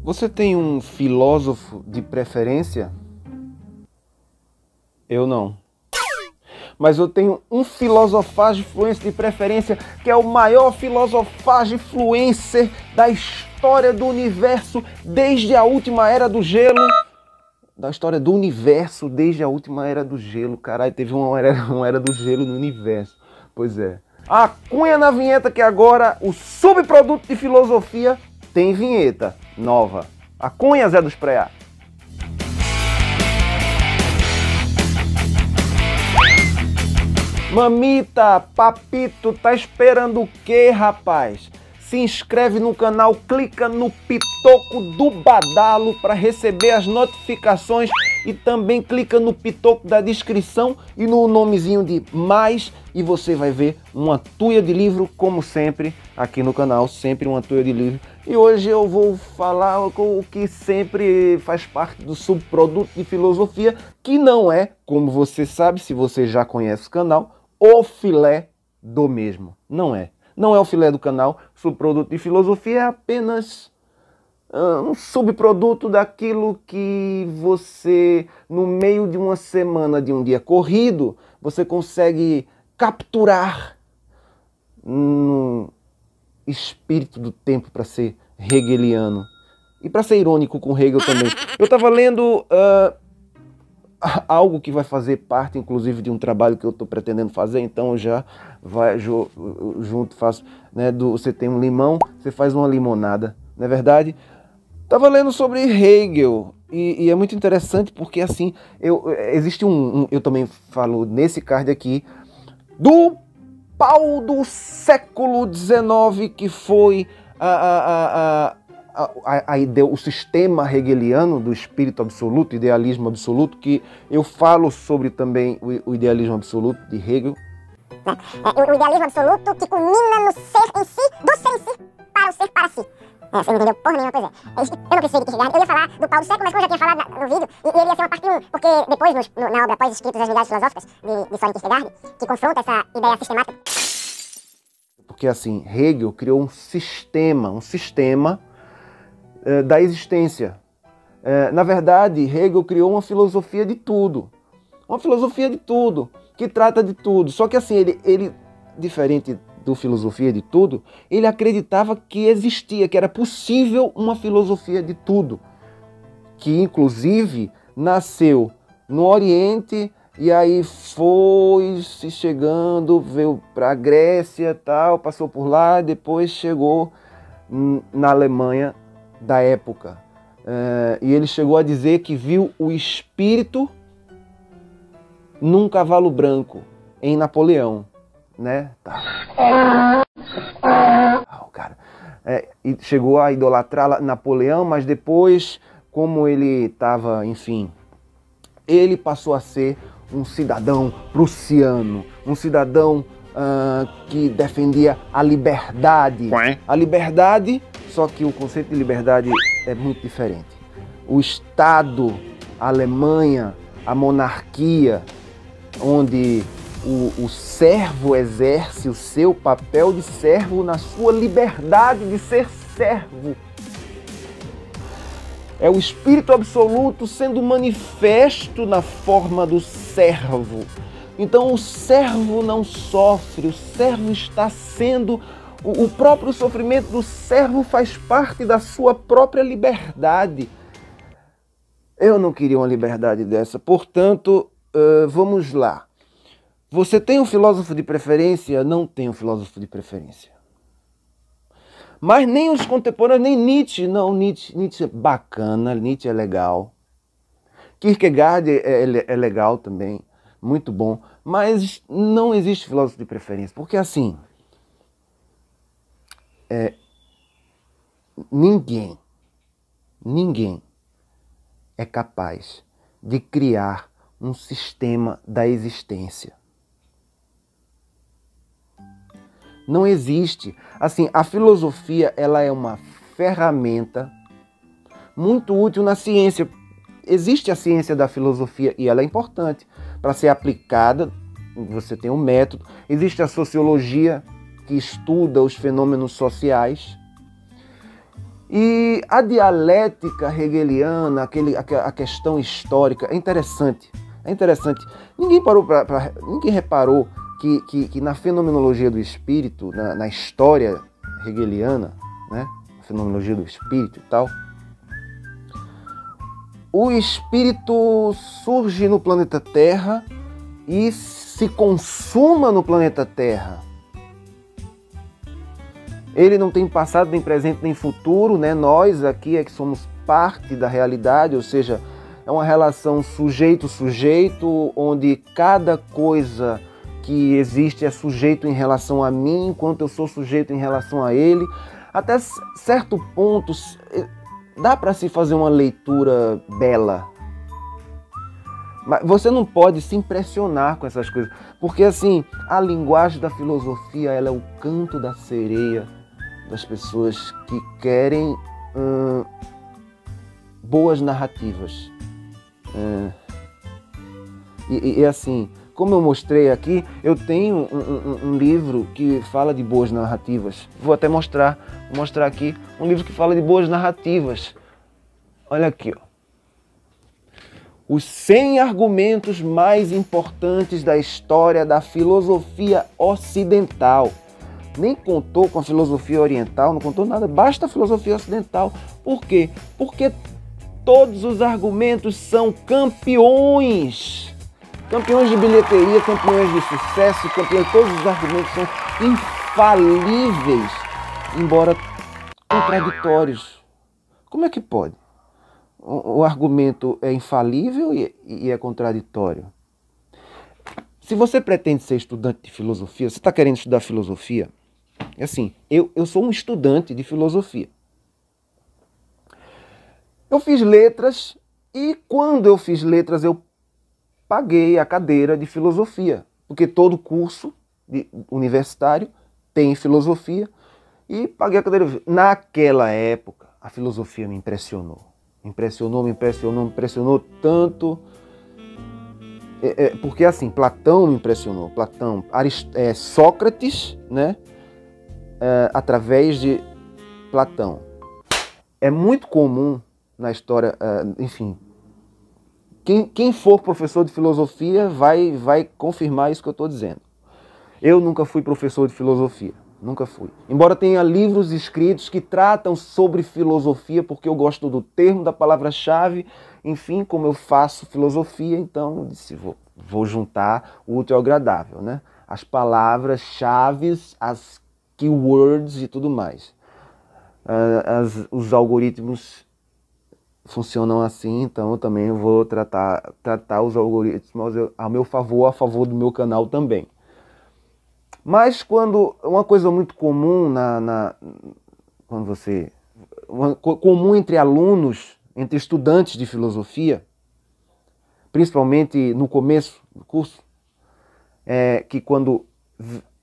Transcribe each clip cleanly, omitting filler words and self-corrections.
Você tem um filósofo de preferência? Eu não. Mas eu tenho um filosofage influencer de preferência, que é o maior filosofage influencer da história do universo desde a última era do gelo. Da história do universo desde a última era do gelo. Caralho, teve uma era do gelo no universo. Pois é. A cunha na vinheta que agora o subproduto de filosofia tem vinheta nova. A cunha, Zé dos Preá. Mamita, papito, tá esperando o quê, rapaz? Se inscreve no canal, clica no pitoco do badalo para receber as notificações e também clica no pitoco da descrição e no nomezinho de mais e você vai ver uma tuia de livro, como sempre, aqui no canal, sempre uma tuia de livro. E hoje eu vou falar com o que sempre faz parte do subproduto de filosofia, que não é, como você sabe, se você já conhece o canal, o filé do mesmo. Não é. Não é o filé do canal. O subproduto de filosofia é apenas um subproduto daquilo que você, no meio de uma semana, de um dia corrido, você consegue capturar no espírito do tempo, para ser hegeliano. E para ser irônico com Hegel também. Eu estava lendo algo que vai fazer parte, inclusive, de um trabalho que eu estou pretendendo fazer, então eu já vai junto, faço, né, você tem um limão, você faz uma limonada, não é verdade? Estava lendo sobre Hegel, e é muito interessante porque, assim, existe eu também falo nesse card aqui, do pau do século XIX, que foi o sistema hegeliano do espírito absoluto, idealismo absoluto, que eu falo sobre também o idealismo absoluto de Hegel. O idealismo absoluto que culmina no ser em si, do ser em si, para o ser para si. Você não entendeu porra nenhuma, pois é. Eu não precisei de Kierkegaard, eu ia falar do pau do século, mas como eu já tinha falado no vídeo, e ele ia ser uma parte 1, porque depois, na obra Pós-Escritos das Unidades Filosóficas, de Søren Kierkegaard, que confronta essa ideia sistemática. Porque assim, Hegel criou um sistema da existência. Na verdade, Hegel criou uma filosofia de tudo. Uma filosofia de tudo, que trata de tudo. Só que assim, ele diferente do filosofia de tudo, ele acreditava que existia, que era possível uma filosofia de tudo. Que inclusive nasceu no Oriente e aí foi se chegando, veio para a Grécia, tal, passou por lá, depois chegou na Alemanha da época. E ele chegou a dizer que viu o espírito num cavalo branco, em Napoleão, né? Tá. Cara. E chegou a idolatrar Napoleão, mas depois, como ele estava, enfim, ele passou a ser um cidadão prussiano, um cidadão que defendia a liberdade. A liberdade, só que o conceito de liberdade é muito diferente. O Estado, a Alemanha, a monarquia, onde o servo exerce o seu papel de servo na sua liberdade de ser servo. É o espírito absoluto sendo manifesto na forma do servo. Então o servo não sofre, o servo está sendo... O próprio sofrimento do servo faz parte da sua própria liberdade. Eu não queria uma liberdade dessa, portanto, vamos lá. Você tem um filósofo de preferência? Não tenho um filósofo de preferência. Mas nem os contemporâneos, nem Nietzsche. Não, Nietzsche é bacana, Nietzsche é legal. Kierkegaard é legal também, muito bom. Mas não existe filósofo de preferência, porque assim... ninguém é capaz de criar um sistema da existência. Não existe. Assim, a filosofia, ela é uma ferramenta muito útil na ciência. Existe a ciência da filosofia e ela é importante para ser aplicada. Você tem um método. Existe a sociologia que estuda os fenômenos sociais. E a dialética hegeliana, a questão histórica, é interessante. É interessante. Ninguém reparou que na fenomenologia do espírito, na história hegeliana, né? A fenomenologia do espírito e tal, o espírito surge no planeta Terra e se consuma no planeta Terra. Ele não tem passado, nem presente, nem futuro, né? Nós aqui é que somos parte da realidade, ou seja, é uma relação sujeito-sujeito, onde cada coisa que existe é sujeito em relação a mim, enquanto eu sou sujeito em relação a ele. Até certo ponto, dá para se fazer uma leitura bela. Mas você não pode se impressionar com essas coisas, porque assim, a linguagem da filosofia, ela é o canto da sereia das pessoas que querem boas narrativas. E assim, como eu mostrei aqui, eu tenho um livro que fala de boas narrativas. Vou até mostrar aqui um livro que fala de boas narrativas. Olha aqui, ó. Os 100 argumentos mais importantes da história da filosofia ocidental. Nem contou com a filosofia oriental, não contou nada, basta a filosofia ocidental. Por quê? Porque todos os argumentos são campeões. Campeões de bilheteria, campeões de sucesso, campeões, todos os argumentos são infalíveis, embora contraditórios. Como é que pode? O argumento é infalível e é contraditório. Se você pretende ser estudante de filosofia, você está querendo estudar filosofia, é assim, eu sou um estudante de filosofia. Eu fiz letras e quando eu fiz letras eu paguei a cadeira de filosofia, porque todo curso universitário tem filosofia e paguei a cadeira. Naquela época, a filosofia me impressionou. Me impressionou tanto, porque assim, Platão me impressionou, Sócrates, né, através de Platão. É muito comum na história, enfim, quem for professor de filosofia vai confirmar isso que eu estou dizendo. Eu nunca fui professor de filosofia. Nunca fui. Embora tenha livros escritos que tratam sobre filosofia, porque eu gosto do termo, da palavra-chave, enfim, como eu faço filosofia, então eu disse, vou juntar o útil ao agradável, né? As palavras-chave, as keywords e tudo mais. Os algoritmos funcionam assim, então eu também vou tratar os algoritmos a meu favor, a favor do meu canal também. Mas quando uma coisa muito comum comum entre alunos, entre estudantes de filosofia, principalmente no começo do curso, é que quando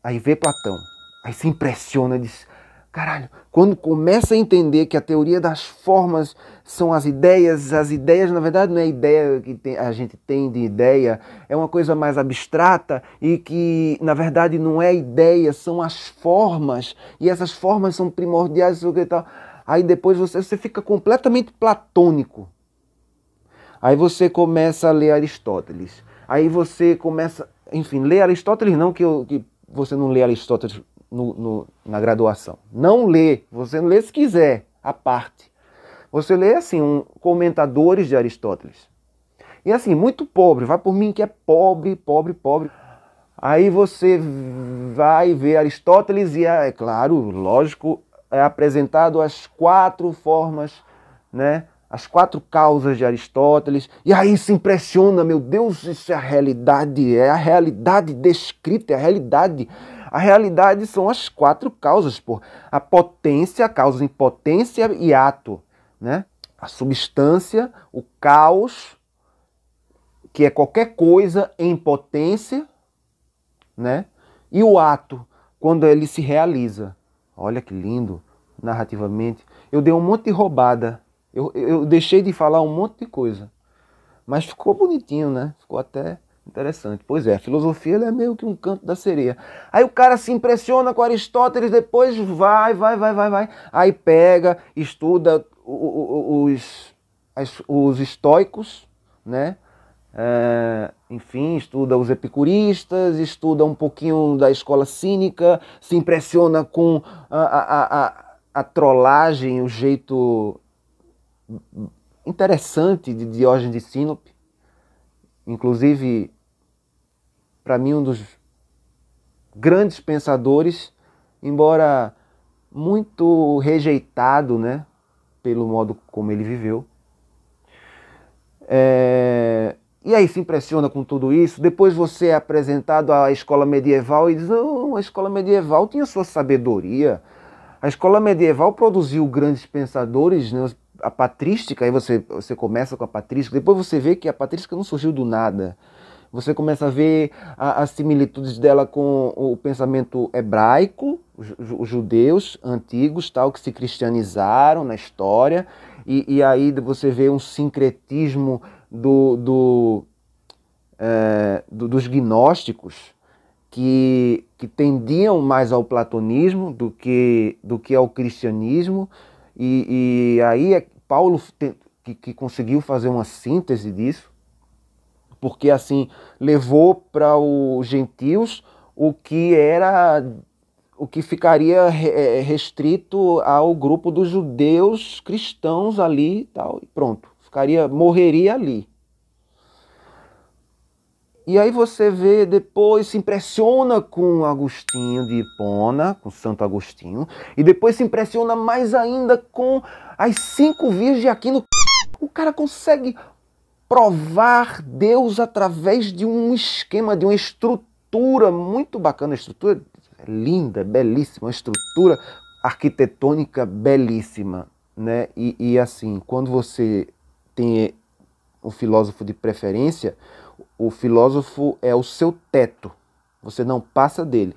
aí vê Platão, aí se impressiona e diz, caralho, quando começa a entender que a teoria das formas são as ideias na verdade não é a ideia que a gente tem de ideia, é uma coisa mais abstrata e que na verdade não é ideia, são as formas, e essas formas são primordiais e tal. Aí depois você fica completamente platônico. Aí você começa a ler Aristóteles. Aí você começa, enfim, ler Aristóteles não que você não lê Aristóteles na graduação. Não lê, você não lê se quiser, à parte. Você lê assim, comentadores de Aristóteles. E assim, muito pobre, vai por mim que é pobre. Aí você vai ver Aristóteles e, é claro, lógico, é apresentado as 4 formas, né? As 4 causas de Aristóteles, e aí se impressiona, meu Deus, isso é a realidade descrita, é a realidade. A realidade são as 4 causas, pô. A potência, a causa em potência e ato, né? A substância, o caos, que é qualquer coisa em potência, né? E o ato, quando ele se realiza. Olha que lindo, narrativamente. Eu dei um monte de roubada. Eu deixei de falar um monte de coisa. Mas ficou bonitinho, né? Ficou até Interessante. Pois é, a filosofia ela é meio que um canto da sereia. Aí o cara se impressiona com Aristóteles, depois vai. Aí pega, estuda os estoicos, né? Enfim, estuda os epicuristas, estuda um pouquinho da escola cínica, se impressiona com a trollagem, o jeito interessante de Diógenes de Sinope. Inclusive, para mim, um dos grandes pensadores, embora muito rejeitado, né, pelo modo como ele viveu. E aí se impressiona com tudo isso. Depois você é apresentado à escola medieval e diz: não, a escola medieval tinha sua sabedoria. A escola medieval produziu grandes pensadores, né? A patrística, aí você começa com a patrística, depois você vê que a patrística não surgiu do nada. Você começa a ver as similitudes dela com o pensamento hebraico, os judeus antigos, tal, que se cristianizaram na história, e aí você vê um sincretismo dos gnósticos, que tendiam mais ao platonismo do que ao cristianismo, e aí é Paulo que conseguiu fazer uma síntese disso, porque assim levou para os gentios o que ficaria restrito ao grupo dos judeus cristãos ali e tal, e pronto, morreria ali. E aí você vê depois, se impressiona com Agostinho de Hipona, com Santo Agostinho, e depois se impressiona mais ainda com as 5 vias de Aquino. O cara consegue provar Deus através de um esquema, de uma estrutura muito bacana. A estrutura é linda, belíssima, uma estrutura arquitetônica belíssima, né? E assim, quando você tem um filósofo de preferência, o filósofo é o seu teto, você não passa dele.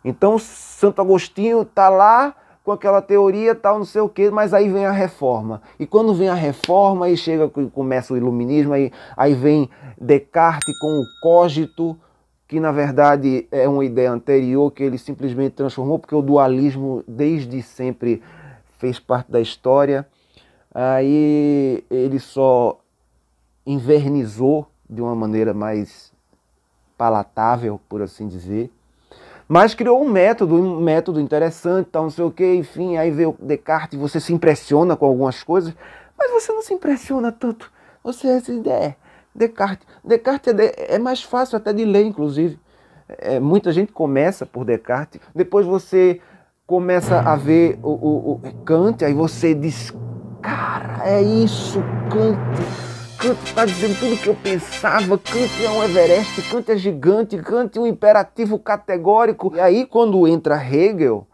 Então Santo Agostinho está lá com aquela teoria, tal, não sei o quê, mas aí vem a reforma. E quando vem a reforma, aí começa o iluminismo, aí vem Descartes com o cogito, que na verdade é uma ideia anterior, que ele simplesmente transformou, porque o dualismo desde sempre fez parte da história. Aí ele só invernizou de uma maneira mais palatável, por assim dizer. Mas criou um método interessante, tal, não sei o que, enfim, aí veio Descartes, você se impressiona com algumas coisas, mas você não se impressiona tanto. Você Descartes é mais fácil até de ler, inclusive. Muita gente começa por Descartes, depois você começa a ver o Kant, aí você diz, cara, é isso, Kant está dizendo tudo o que eu pensava, Kant é um Everest, Kant é gigante, Kant é um imperativo categórico. E aí quando entra Hegel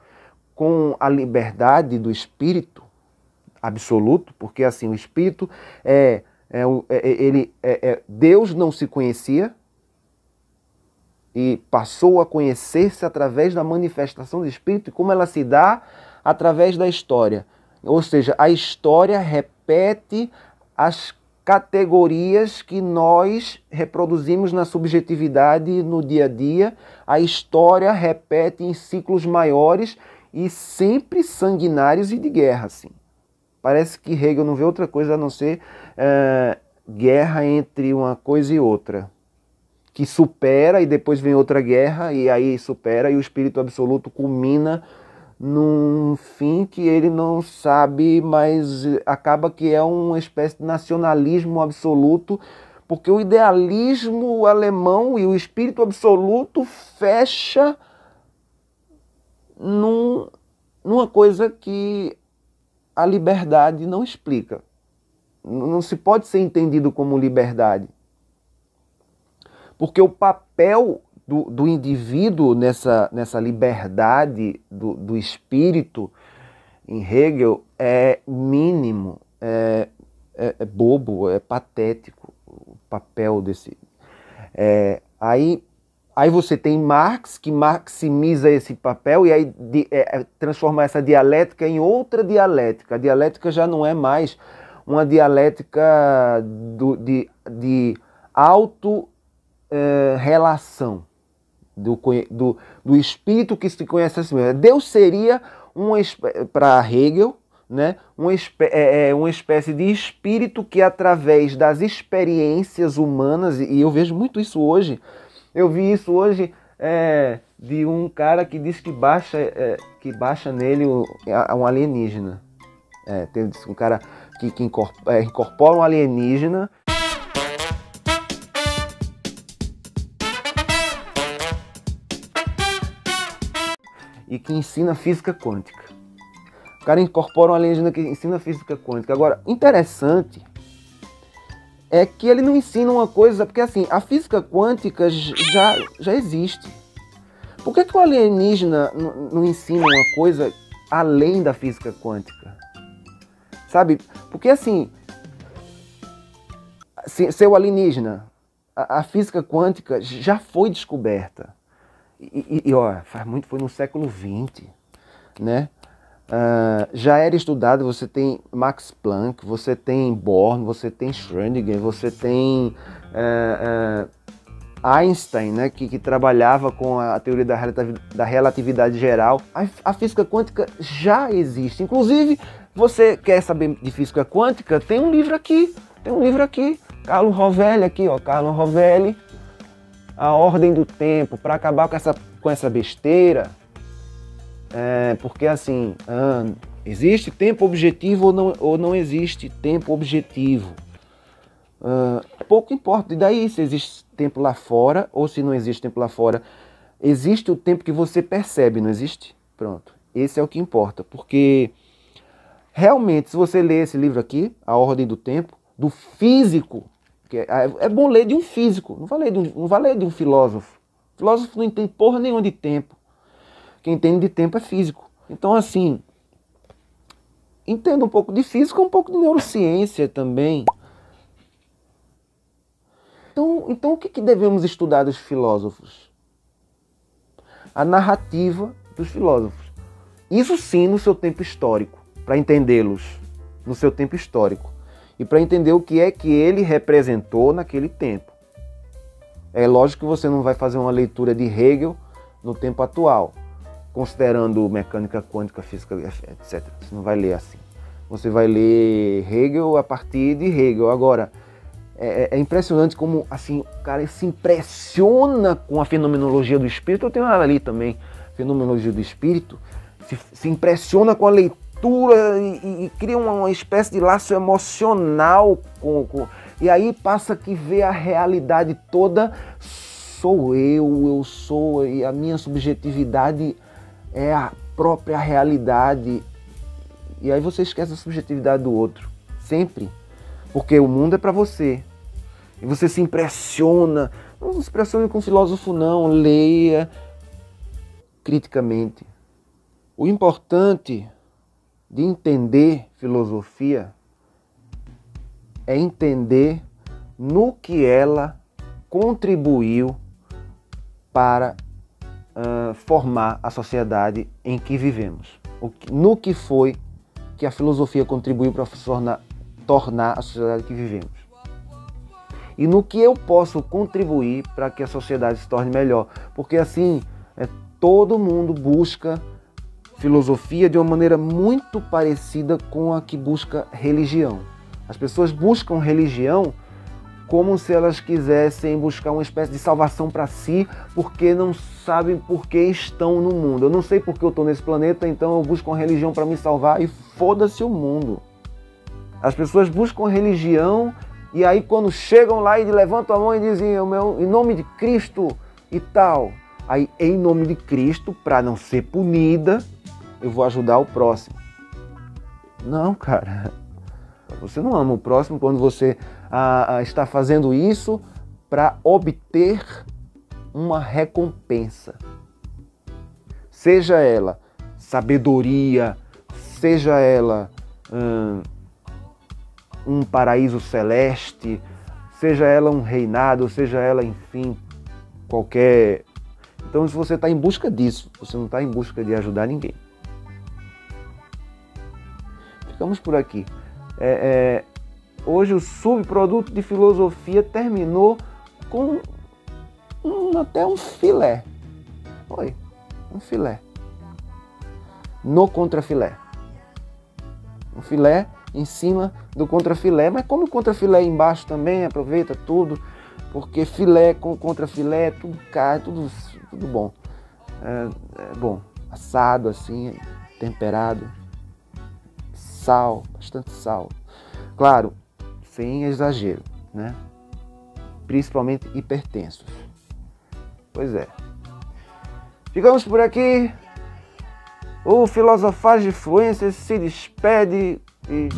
com a liberdade do espírito absoluto, porque assim, o espírito Deus não se conhecia e passou a conhecer-se através da manifestação do espírito, e como ela se dá através da história. Ou seja, a história repete as categorias que nós reproduzimos na subjetividade no dia a dia. A história repete em ciclos maiores e sempre sanguinários e de guerra, assim. Parece que Hegel não vê outra coisa a não ser guerra entre uma coisa e outra, que supera e depois vem outra guerra e aí supera, e o espírito absoluto culmina num fim que ele não sabe, mas acaba que é uma espécie de nacionalismo absoluto, porque o idealismo alemão e o espírito absoluto fecha numa coisa que a liberdade não explica. Não se pode ser entendido como liberdade. Porque o papel do indivíduo nessa liberdade do espírito em Hegel é mínimo, é bobo, é patético o papel desse. Aí você tem Marx, que maximiza esse papel e aí transforma essa dialética em outra dialética. A dialética já não é mais uma dialética de auto-relação do espírito que se conhece assim mesmo. Deus seria, para Hegel, né, uma espécie de espírito que, através das experiências humanas, e eu vejo muito isso hoje, eu vi isso hoje de um cara que diz que baixa nele um alienígena. Tem um cara que incorpora um alienígena. E que ensina física quântica. O cara incorpora um alienígena que ensina física quântica. Agora, interessante é que ele não ensina uma coisa, porque assim, a física quântica já existe. Por que o alienígena não ensina uma coisa além da física quântica? Sabe? Porque assim, seu alienígena, a física quântica já foi descoberta. E foi no século XX, né? Já era estudado, você tem Max Planck, você tem Born, você tem Schrödinger, você tem Einstein, né? que trabalhava com a teoria da relatividade geral. A física quântica já existe. Inclusive, você quer saber de física quântica? Tem um livro aqui, Carlo Rovelli aqui, ó, Carlo Rovelli. A ordem do tempo, para acabar com essa besteira, porque assim, existe tempo objetivo ou não existe tempo objetivo. Pouco importa, e daí se existe tempo lá fora ou se não existe tempo lá fora, existe o tempo que você percebe, não existe? Pronto, esse é o que importa, porque realmente, se você ler esse livro aqui, A Ordem do Tempo, do físico, é bom ler de um físico, não vai ler de um filósofo. O filósofo não entende porra nenhuma de tempo. Quem entende de tempo é físico. Então, assim, entenda um pouco de física, um pouco de neurociência também. Então o que devemos estudar dos filósofos? A narrativa dos filósofos. Isso sim no seu tempo histórico, para entendê-los no seu tempo histórico. E para entender o que é que ele representou naquele tempo. É lógico que você não vai fazer uma leitura de Hegel no tempo atual, considerando mecânica quântica, física, etc. Você não vai ler assim. Você vai ler Hegel a partir de Hegel. Agora, é impressionante como assim, o cara se impressiona com a fenomenologia do espírito. Eu tenho ela ali também, fenomenologia do espírito. Se impressiona com a leitura e cria uma espécie de laço emocional e aí passa que vê a realidade toda, eu sou, e a minha subjetividade é a própria realidade. E aí você esquece a subjetividade do outro, sempre, porque o mundo é para você. E você se impressiona, não se impressione com filósofo não, leia criticamente. O importante de entender filosofia é entender no que ela contribuiu para formar a sociedade em que vivemos. No que foi que a filosofia contribuiu para tornar a sociedade que vivemos. E no que eu posso contribuir para que a sociedade se torne melhor. Porque assim, todo mundo busca filosofia de uma maneira muito parecida com a que busca religião. As pessoas buscam religião como se elas quisessem buscar uma espécie de salvação para si, porque não sabem por que estão no mundo. Eu não sei por que eu estou nesse planeta, então eu busco uma religião para me salvar e foda-se o mundo. As pessoas buscam religião e aí quando chegam lá e levantam a mão e dizem em nome de Cristo e tal. Aí, em nome de Cristo, para não ser punida, eu vou ajudar o próximo. Não, cara. Você não ama o próximo quando você está fazendo isso para obter uma recompensa. Seja ela sabedoria, seja ela um paraíso celeste, seja ela um reinado, seja ela, enfim, qualquer... Então, se você está em busca disso, você não está em busca de ajudar ninguém. Ficamos por aqui. Hoje o subproduto de filosofia terminou com até um filé. Oi, um filé. No contrafilé. Um filé em cima do contrafilé, mas como o contrafilé embaixo também, aproveita tudo, porque filé com contrafilé, tudo cai, tudo bom. É bom, assado assim, temperado, sal, bastante sal. Claro, sem exagero, né? Principalmente hipertensos. Pois é. Ficamos por aqui. O Filosofagem de Influências se despede e